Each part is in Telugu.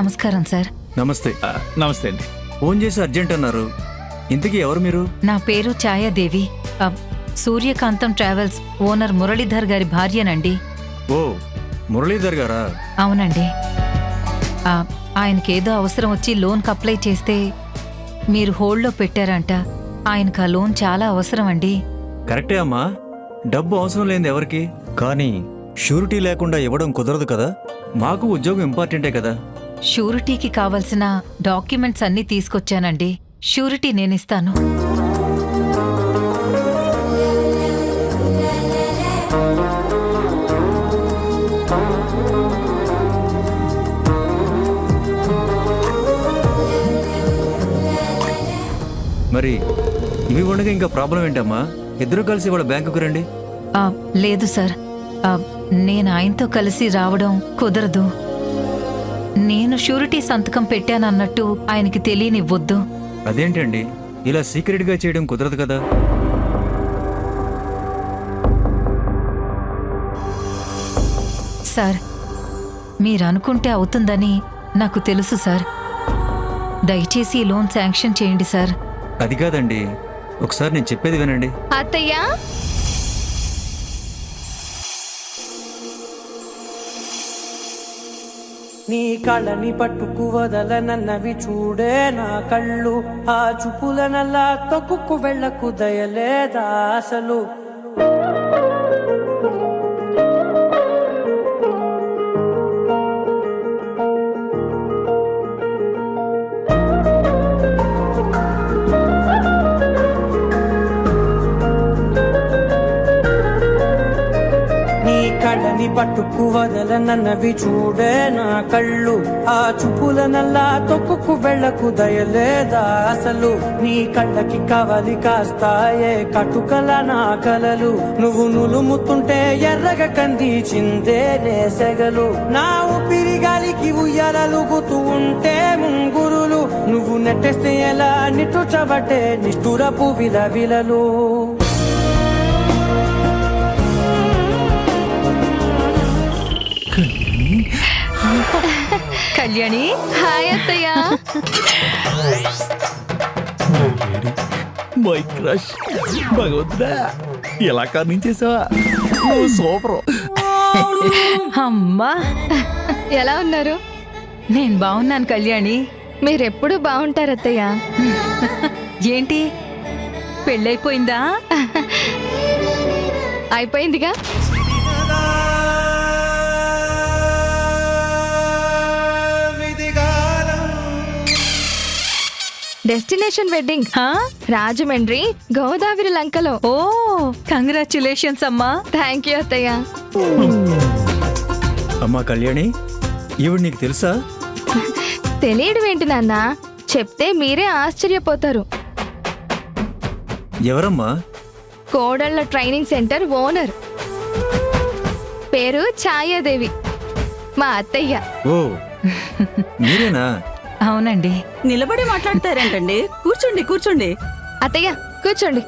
నమస్కారం సార్. నమస్తే. నమస్తే అండి. ఫోన్ చేసి అర్జెంట్ అన్నారు. ఇంతకీ ఎవరు మీరు? నా పేరు ఛాయాదేవి. సూర్యకాంతం ట్రావెల్స్ ఓనర్ మురళీధర్ గారి భార్యనండి. ఓ, మురళీధర్ గారా? అవునండి. ఆయనకేదో అవసరం వచ్చి లోన్కి అప్లై చేస్తే మీరు హోల్డ్లో పెట్టారంట. ఆయనకు ఆ లోన్ చాలా అవసరం అండి. కరెక్టే అమ్మా, డబ్బు అవసరం లేనిది ఎవరికి? కానీ షూరిటీ లేకుండా ఇవ్వడం కుదరదు కదా. మాకు ఉద్యోగం ఇంపార్టెంటే కదా. షూరిటీకి కావలసిన డాక్యుమెంట్స్ అన్నీ తీసుకొచ్చానండి. షూరిటీ నేనిస్తాను. మరి ఇవి ఉండగా ఇంకా ప్రాబ్లం ఏంటమ్మా? ఇద్దరు కలిసి వాళ్ళ బ్యాంకుకు రండి. లేదు సార్, నేను ఆయనతో కలిసి రావడం కుదరదు. నేను షూరిటీ సంతకం పెట్టానన్నట్టు ఆయనకి తెలియనివ్వొద్దు. అదేంటండి, ఇలా సీక్రెట్గా చేయడం కుదరదు కదా. సార్, మీరనుకుంటే అవుతుందని నాకు తెలుసు సార్. దయచేసి ఈ లోన్ శాంక్షన్ చేయండి సార్. అది కాదండి, ఒకసారి నేను చెప్పేది వినండి. అత్తయ్య, నీ కళ్ళని పట్టుకు వదలనన్నవి చూడే నా కళ్ళు. ఆ చూపులనల్లా తొక్కుకు వెళ్ళకు దయలేదా అసలు? కళ్ళని పట్టుకు వదలనన్నవి చూడే నా కళ్ళు. ఆ చూపులనల్లా తొక్కుకు వెళ్ళకు దయలేదా అసలు? నీ కళ్ళకి కవలి కాస్తాయే కటుకల నా కలలు. నువ్వు నులుముతుంటే ఎర్రగ కంది చిందే నేసెగలు. నా ఊపిరి గాలికి ఉయ్యాలలుగుతూ ఉంటే ముంగురులు. నువ్వు నెట్టేస్తే ఎలా నిట్టుచబట్టే నిష్ఠురపు విలవిలలు. కళ్యాణి, హాయ్ అత్తయ్య. మై క్రష్ భగవంతుడా, ఎలా కర్ణించేసావా? సూపర్. అమ్మా, ఎలా ఉన్నారు? నేను బాగున్నాను కళ్యాణి. మీరెప్పుడు బాగుంటారు అత్తయ్య. ఏంటి, పెళ్ళైపోయిందా? అయిపోయిందిగా. డెస్టినేషన్ వెడ్డింగ్ రాజమండ్రి గోదావరి లంకలో. ఓ, కంగ్రాచ్యులేషన్స్ అమ్మా. థ్యాంక్ యూ అత్తయ్య. అమ్మా కళ్యాణి, ఈవిడ నీకు తెలుసా? తెలియడం ఏంటి నాన్న, చెప్తే మీరే ఆశ్చర్యపోతారు. ఎవరమ్మా? కోడళ్ల ట్రైనింగ్ సెంటర్ ఓనర్. పేరు ఛాయాదేవి, మా అత్తయ్య. ఓ, మీరేనా? అవునండి. నిలబడి మాట్లాడతారేంటండి? కూర్చోండి కూర్చోండి. అత్తయ్య కూర్చోండి.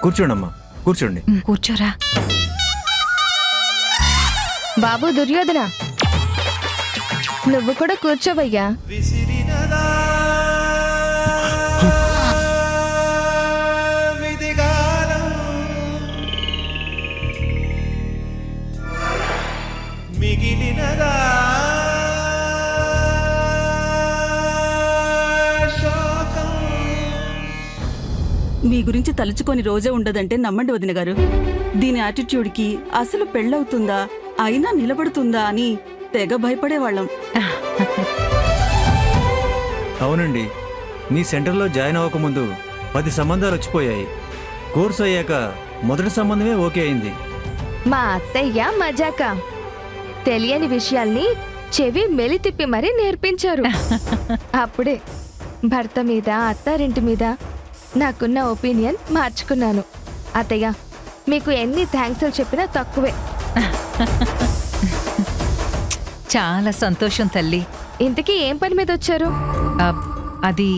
కూర్చోండమ్మా, కూర్చోండి. కూర్చోరా. బాబు దుర్యోధన, నువ్వు కూడా కూర్చోవయ్యా. మిగిలినదా మీ గురించి తలుచుకొని రోజే ఉండదంటే నమ్మండి వదిన గారు. దీని యాటిట్యూడ్కి అసలు పెళ్ళవుతుందా, అయినా నిలబడుతుందా అని తెగ భయపడేవాళ్ళం. అవునండి, మీ సెంటర్లో జాయిన్ అవ్వకముందు 10 సంబంధాలు వచ్చిపోయాయి. కోర్సు అయ్యాక మొదటి సంబంధమే ఓకే అయింది. మా అత్తయ్య మజాక తెలియని విషయాల్ని చెవి మెలి తిప్పి మరీ నేర్పించారు. అప్పుడే భర్త మీద అత్తారింటి మీద నాకున్న ఒపీనియన్ మార్చుకున్నాను. అత్తయ్య, మీకు ఎన్ని థ్యాంక్స్ చెప్పినా తక్కువే. చాలా సంతోషం తల్లి. ఇంతకీ ఏం పని మీద వచ్చారు? అది